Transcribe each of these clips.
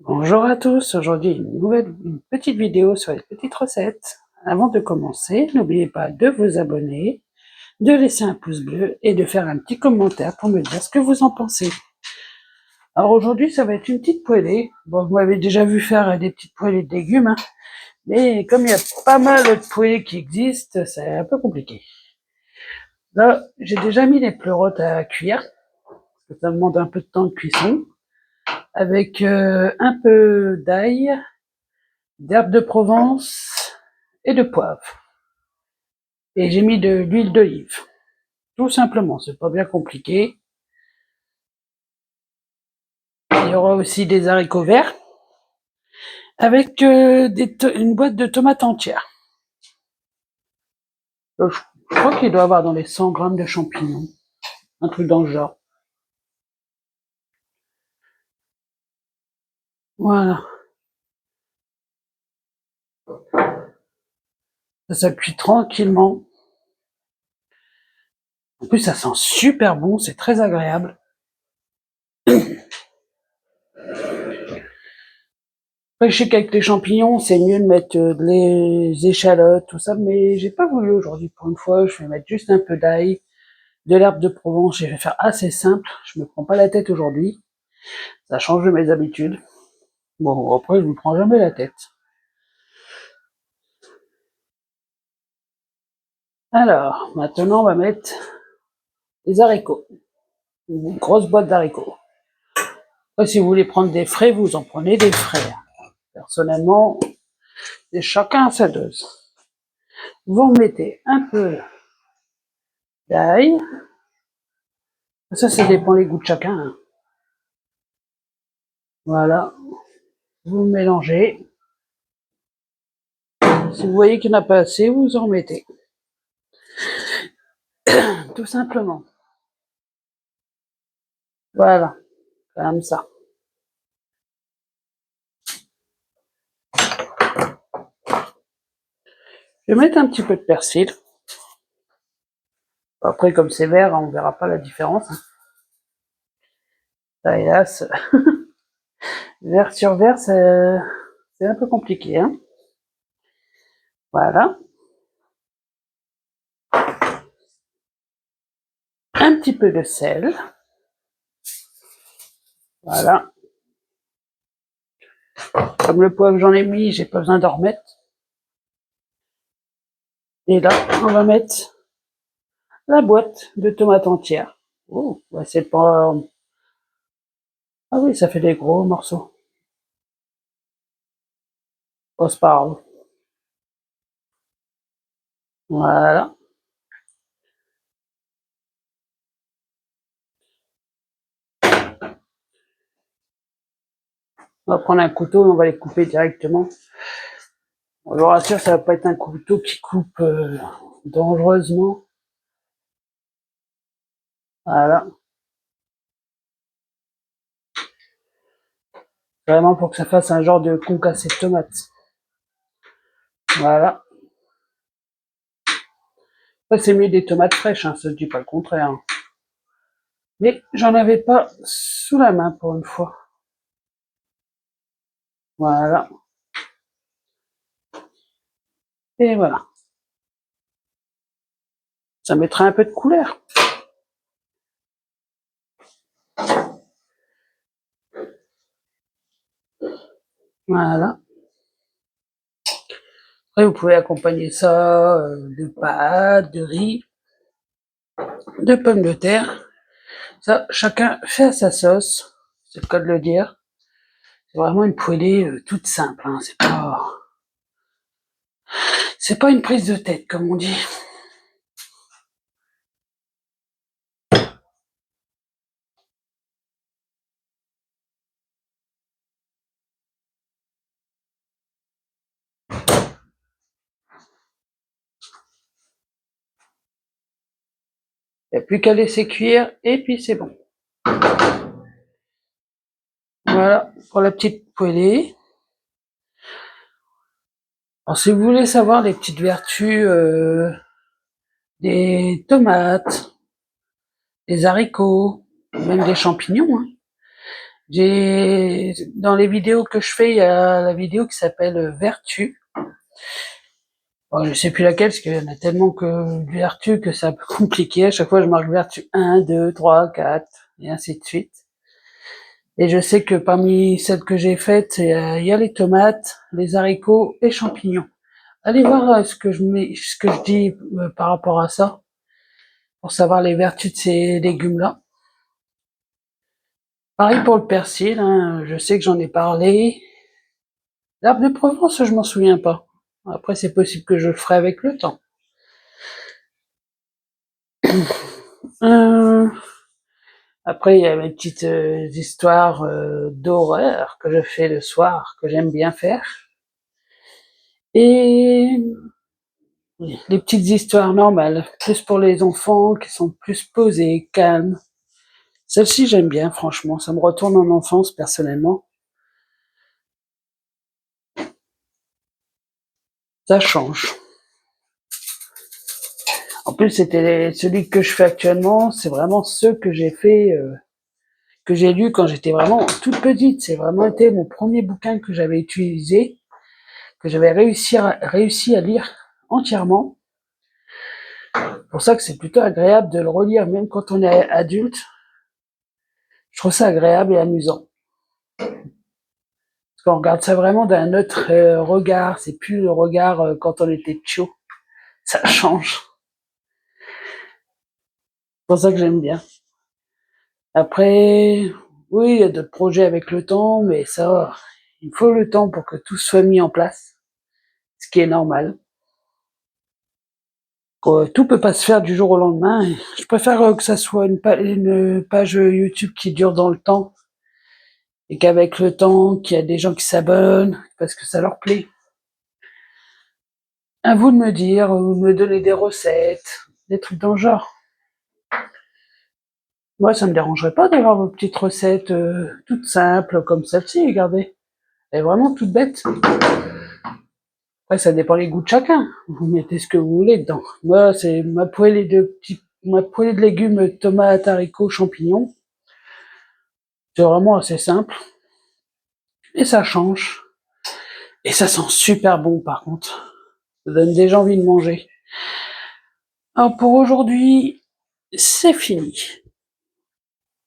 Bonjour à tous, aujourd'hui une petite vidéo sur les petites recettes. Avant de commencer, n'oubliez pas de vous abonner, de laisser un pouce bleu et de faire un petit commentaire pour me dire ce que vous en pensez. Alors aujourd'hui, ça va être une petite poêlée. Bon, vous m'avez déjà vu faire des petites poêlées de légumes, mais comme il y a pas mal de poêlées qui existent, c'est un peu compliqué. Là, j'ai déjà mis les pleurotes à cuire, parce que ça demande un peu de temps de cuisson, avec un peu d'ail, d'herbes de Provence et de poivre. Et j'ai mis de l'huile d'olive. Tout simplement, c'est pas bien compliqué. Il y aura aussi des haricots verts avec une boîte de tomates entières. Je crois qu'il doit y avoir dans les 100 grammes de champignons. Un truc dans le genre. Voilà. Ça cuit tranquillement. En plus, ça sent super bon, c'est très agréable. Après, je sais qu'avec les champignons, c'est mieux de mettre les échalotes, tout ça, mais j'ai pas voulu aujourd'hui pour une fois. Je vais mettre juste un peu d'ail, de l'herbe de Provence. Je vais faire assez simple. Je me prends pas la tête aujourd'hui. Ça change de mes habitudes. Bon, après, je me prends jamais la tête. Alors, maintenant, on va mettre les haricots. Une grosse boîte d'haricots. Après, si vous voulez prendre des frais, vous en prenez des frais. Personnellement, c'est chacun à sa dose. Vous mettez un peu d'ail. Ça dépend les goûts de chacun. Hein. Voilà. Vous mélangez. Si vous voyez qu'il n'y en a pas assez, vous en mettez. Tout simplement. Voilà. Comme ça. Je vais mettre un petit peu de persil. Après, comme c'est vert, on verra pas la différence. Ça, hélas, vert sur vert, c'est un peu compliqué. Hein. Voilà. Un petit peu de sel. Voilà. Comme le poivre, j'en ai mis, j'ai pas besoin d'en remettre. Et là, on va mettre la boîte de tomates entières. Oh, ouais, c'est pas... Ah oui, ça fait des gros morceaux. Oh, c'est pas grave. Voilà. On va prendre un couteau et on va les couper directement. On vous rassure, ça va pas être un couteau qui coupe dangereusement. Voilà. Vraiment pour que ça fasse un genre de concassé de tomates. Voilà. Après, c'est mieux des tomates fraîches, hein, ça ne dit pas le contraire. Hein. Mais j'en avais pas sous la main pour une fois. Voilà. Et voilà. Ça mettra un peu de couleur. Voilà. Après, vous pouvez accompagner ça de pâtes, de riz, de pommes de terre. Ça, chacun fait à sa sauce. C'est le cas de le dire. C'est vraiment une poêlée toute simple. Hein. C'est pas une prise de tête, comme on dit. Il n'y a plus qu'à laisser cuire et puis c'est bon. Voilà pour la petite poêlée. Alors si vous voulez savoir les petites vertus des tomates, des haricots, même des champignons, hein, Dans les vidéos que je fais, il y a la vidéo qui s'appelle Vertu. Bon, je sais plus laquelle, parce qu'il y en a tellement que Vertu que c'est un peu compliqué. À chaque fois, je marque Vertu 1, 2, 3, 4, et ainsi de suite. Et je sais que parmi celles que j'ai faites, il y a les tomates, les haricots et champignons. Allez voir ce que je dis par rapport à ça, pour savoir les vertus de ces légumes-là. Pareil pour le persil, hein, je sais que j'en ai parlé. L'arbre de Provence, je m'en souviens pas. Après, c'est possible que je le ferai avec le temps. Euh, Après, il y a mes petites histoires d'horreur que je fais le soir, que j'aime bien faire. Et les petites histoires normales, plus pour les enfants, qui sont plus posées, calmes. Celle-ci, j'aime bien, franchement. Ça me retourne en enfance, personnellement. Ça change. En plus, c'était celui que je fais actuellement, c'est vraiment ceux que j'ai fait, que j'ai lu quand j'étais vraiment toute petite. C'est vraiment été mon premier bouquin que j'avais utilisé, que j'avais réussi à lire entièrement. C'est pour ça que c'est plutôt agréable de le relire, même quand on est adulte. Je trouve ça agréable et amusant. Parce qu'on regarde ça vraiment d'un autre regard. C'est plus le regard quand on était tcho. Ça change. C'est pour ça que j'aime bien. Après, oui, il y a d'autres projets avec le temps, mais ça, il faut le temps pour que tout soit mis en place, ce qui est normal. Tout peut pas se faire du jour au lendemain. Je préfère que ça soit une page YouTube qui dure dans le temps et qu'avec le temps, qu'il y a des gens qui s'abonnent parce que ça leur plaît. À vous de me dire, ou de me donner des recettes, des trucs dans le genre. Moi, ça me dérangerait pas d'avoir vos petites recettes toutes simples comme celle-ci, regardez. Elle est vraiment toute bête. Après, ça dépend les goûts de chacun. Vous mettez ce que vous voulez dedans. Moi, c'est ma poêlée de légumes, tomates, haricots, champignons. C'est vraiment assez simple. Et ça change. Et ça sent super bon, par contre. Ça donne déjà envie de manger. Alors, pour aujourd'hui, c'est fini.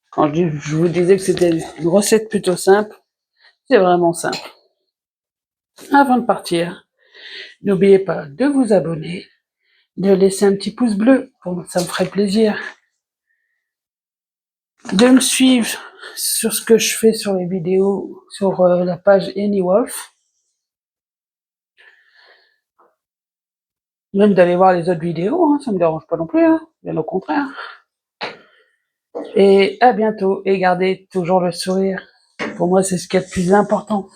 Quand je vous disais que c'était une recette plutôt simple, c'est vraiment simple. Avant de partir, n'oubliez pas de vous abonner, de laisser un petit pouce bleu, ça me ferait plaisir. De me suivre sur ce que je fais sur les vidéos, sur la page AnyWolf. Même d'aller voir les autres vidéos, hein, ça me dérange pas non plus, hein, bien au contraire. Et à bientôt, et gardez toujours le sourire. Pour moi, c'est ce qu'il y a de plus important.